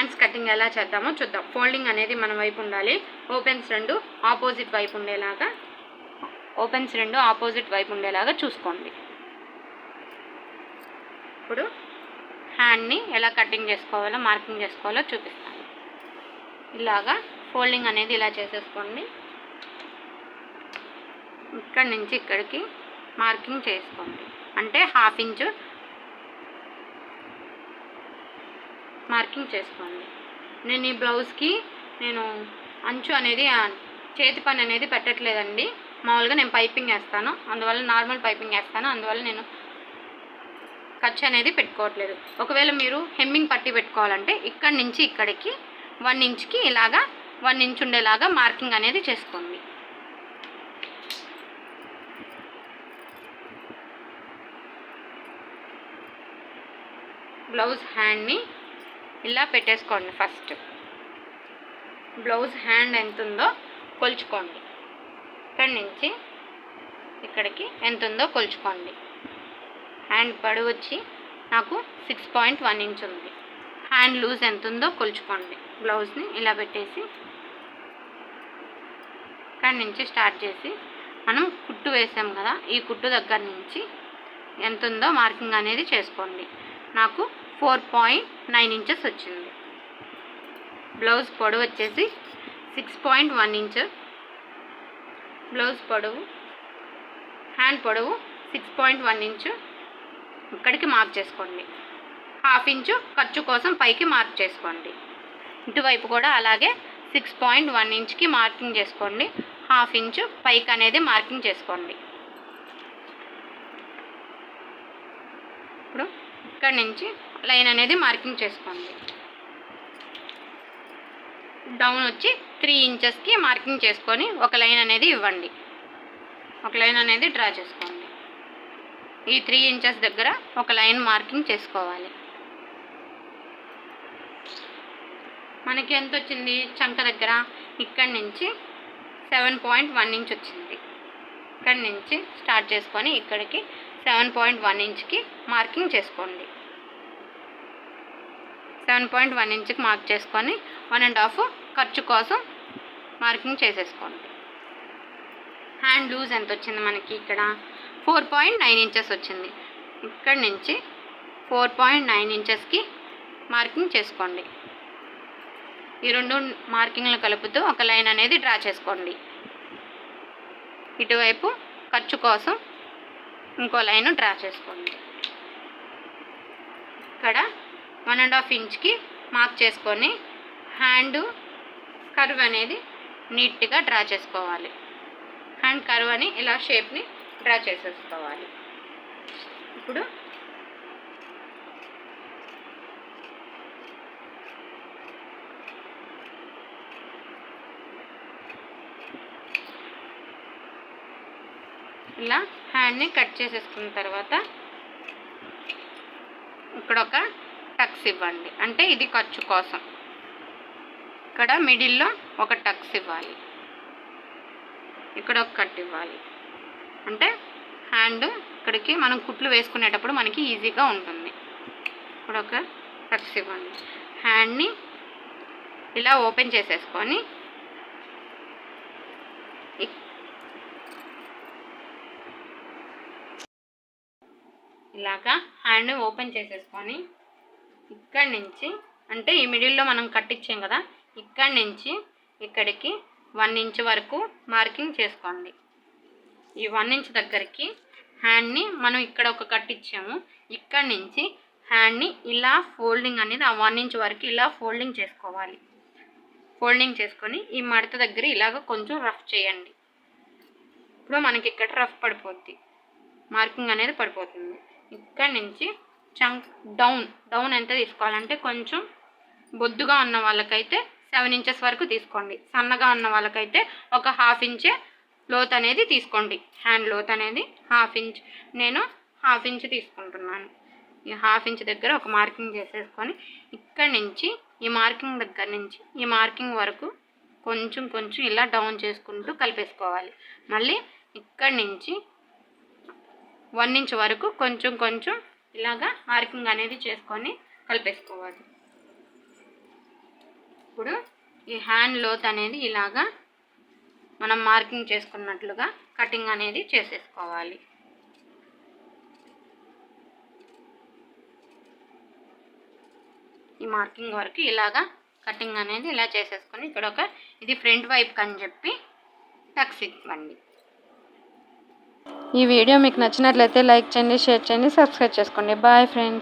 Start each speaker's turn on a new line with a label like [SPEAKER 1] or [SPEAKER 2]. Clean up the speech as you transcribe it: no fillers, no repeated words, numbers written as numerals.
[SPEAKER 1] Hands cutting ఎలా చేద్దామో చూద్దాం. Folding అనేది మన వైపు ఉండాలి. ఓపెన్స్ రెండు ఆపోజిట్ వైపు ఉండేలాగా చూసుకోండి. ఇప్పుడు హ్యాండ్ని ఎలా కటింగ్ చేసుకోవాలో మార్కింగ్ చేసుకోవాలో చూపిస్తాను. ఇలాగా ఫోల్డింగ్ అనేది ఇలా చేసేసుకోండి. ఇక్కడి నుంచి ఇక్కడికి మార్కింగ్ చేసుకోండి. అంటే 1/2 ఇంచు మార్కింగ్ చేసుకోండి. నేను ఈ బ్లౌజ్కి అంచు అనేది చేతి పని అనేది పెట్టట్లేదండి. మామూలుగా నేను పైపింగ్ వేస్తాను, అందువల్ల నార్మల్ పైపింగ్ వేస్తాను, అందువల్ల నేను ఖర్చు అనేది పెట్టుకోవట్లేదు. ఒకవేళ మీరు హెమ్మింగ్ పట్టి పెట్టుకోవాలంటే ఇక్కడి నుంచి ఇక్కడికి 1 ఇంచ్కి ఇలాగా 1 ఇంచ్ ఉండేలాగా మార్కింగ్ అనేది చేసుకోండి. బ్లౌజ్ హ్యాండ్ని ఇలా పెట్టేసుకోండి. ఫస్ట్ బ్లౌజ్ హ్యాండ్ ఎంత ఉందో కొలుచుకోండి. ఇక్కడి నుంచి ఇక్కడికి ఎంత ఉందో కొలుచుకోండి. హ్యాండ్ పొడవు వచ్చి నాకు 6.1 ఇంచ్ ఉంది. హ్యాండ్ లూజ్ ఎంత ఉందో కొలుచుకోండి. బ్లౌజ్ని ఇలా పెట్టేసి ఇక్కడి నుంచి స్టార్ట్ చేసి మనం కుట్టు వేసాం కదా, ఈ కుట్టు దగ్గర నుంచి ఎంత ఉందో మార్కింగ్ అనేది చేసుకోండి. నాకు 4.9 ఇంచెస్ వచ్చింది. బ్లౌజ్ పొడవు వచ్చేసి 6.1 ఇంచ్. బ్లౌజ్ పొడవు హ్యాండ్ పొడవు 6.1 ఇంచ్. ఇక్కడికి మార్క్ చేసుకోండి. 1/2 ఇంచు ఖర్చు కోసం పైకి మార్క్ చేసుకోండి. ఇటువైపు కూడా అలాగే 6.1 ఇంచ్కి మార్కింగ్ చేసుకోండి. 1/2 ఇంచు పైకి అనేది మార్కింగ్ చేసుకోండి. ఇప్పుడు ఇక్కడి నుంచి లైన్ అనేది మార్కింగ్ చేసుకోండి. డౌన్ వచ్చి 3 ఇంచెస్కి మార్కింగ్ చేసుకొని ఒక లైన్ అనేది ఇవ్వండి. ఒక లైన్ అనేది డ్రా చేసుకోండి. ఈ 3 ఇంచెస్ దగ్గర ఒక లైన్ మార్కింగ్ చేసుకోవాలి. మనకి ఎంత వచ్చింది? చంక దగ్గర ఇక్కడి నుంచి 7.1 ఇంచ్ వచ్చింది. ఇక్కడి నుంచి స్టార్ట్ చేసుకొని ఇక్కడికి 7.1 ఇంచ్కి మార్కింగ్ చేసుకోండి. 7.1 ఇంచ్కి మార్క్ చేసుకొని 1.5 ఖర్చు కోసం మార్కింగ్ చేసేసుకోండి. హ్యాండ్ లూజ్ ఎంత వచ్చింది మనకి? ఇక్కడ 4.9 ఇంచెస్ వచ్చింది. ఇక్కడి నుంచి 4.9 ఇంచెస్కి మార్కింగ్ చేసుకోండి. ఈ రెండు మార్కింగ్లు కలుపుతూ ఒక లైన్ అనేది డ్రా చేసుకోండి. ఇటువైపు ఖర్చు కోసం ఇంకో లైన్ డ్రా చేసుకోండి. ఇక్కడ 1.5 ఇంచ్కి మార్క్ చేసుకొని హ్యాండ్ కర్వ్ అనేది నీట్గా డ్రా చేసుకోవాలి. హ్యాండ్ కర్వ్ అని ఇలా షేప్ని డ్రా చేసేసుకోవాలి. ఇప్పుడు ఇలా హ్యాండ్ని కట్ చేసేసుకున్న తర్వాత ఇక్కడ ఒక టక్స్ ఇవ్వండి. అంటే ఇది ఖర్చు కోసం. ఇక్కడ మిడిల్లో ఒక టక్స్ ఇవ్వాలి. ఇక్కడ ఒక కట్ ఇవ్వాలి. అంటే హ్యాండ్ ఇక్కడికి మనం కుట్లు వేసుకునేటప్పుడు మనకి ఈజీగా ఉంటుంది. ఇక్కడ ఒక టక్స్ ఇవ్వండి. హ్యాండ్ని ఇలా ఓపెన్ చేసేసుకొని ఇలాగా హ్యాండ్ ఓపెన్ చేసేసుకొని ఇక్కడి నుంచి అంటే ఈ మిడిల్లో మనం కట్టించాం కదా, ఇక్కడి నుంచి ఇక్కడికి 1 ఇంచ్ వరకు మార్కింగ్ చేసుకోండి. ఈ 1 ఇంచ్ దగ్గరికి హ్యాండ్ని మనం ఇక్కడ ఒక కట్టించాము. ఇక్కడి నుంచి హ్యాండ్ని ఇలా ఫోల్డింగ్ అనేది ఆ 1 ఇంచ్ వరకు ఇలా ఫోల్డింగ్ చేసుకోవాలి. ఫోల్డింగ్ చేసుకొని ఈ మడత దగ్గర ఇలాగ కొంచెం రఫ్ చేయండి. ఇప్పుడు మనకి ఇక్కడ రఫ్ పడిపోద్ది, మార్కింగ్ అనేది పడిపోతుంది. ఇక్కడి నుంచి చంక్ డౌన్ ఎంత తీసుకోవాలంటే కొంచెం బొద్దుగా ఉన్న వాళ్ళకైతే 7 ఇంచెస్ వరకు తీసుకోండి. సన్నగా ఉన్న వాళ్ళకైతే ఒక 1/2 ఇంచే లోత్ అనేది తీసుకోండి. హ్యాండ్ లోత్ అనేది 1/2 ఇంచ్. నేను 1/2 ఇంచ్ తీసుకుంటున్నాను. ఈ 1/2 ఇంచ్ దగ్గర ఒక మార్కింగ్ చేసేసుకొని ఇక్కడి నుంచి ఈ మార్కింగ్ దగ్గర నుంచి ఈ మార్కింగ్ వరకు కొంచెం ఇలా డౌన్ చేసుకుంటూ కలిపేసుకోవాలి. మళ్ళీ ఇక్కడి నుంచి 1 ఇంచ్ వరకు కొంచెం ఇలాగా మార్కింగ్ అనేది చేసుకొని కలిపేసుకోవాలి. ఇప్పుడు ఈ హ్యాండ్ లోత్ అనేది ఇలాగా మనం మార్కింగ్ చేసుకున్నట్లుగా కటింగ్ అనేది చేసేసుకోవాలి. ఈ మార్కింగ్ వరకు ఇలాగా కటింగ్ అనేది ఇలా చేసేసుకొని ఇక్కడ ఇది ఫ్రంట్ వైపు అని చెప్పి టక్స్ ఇవ్వండి. ఈ వీడియో మీకు నచ్చినట్లయితే లైక్ చేయండి, షేర్ చేయండి, సబ్స్క్రైబ్ చేసుకోండి. Bye friends.